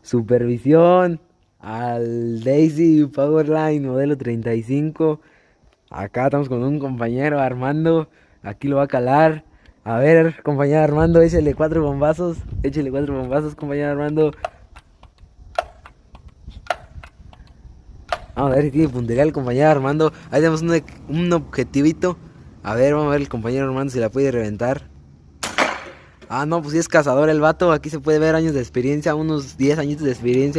Supervisión al Daisy Powerline modelo 35. Acá estamos con un compañero Armando. Aquí lo va a calar. A ver, compañero Armando, échale 4 bombazos. Échale 4 bombazos, compañero Armando. Vamos a ver si tiene puntería el compañero Armando. Ahí tenemos un objetivito. A ver, vamos a ver el compañero Armando si la puede reventar. Ah, no, pues sí es cazador el vato. Aquí se puede ver años de experiencia, unos 10 añitos de experiencia.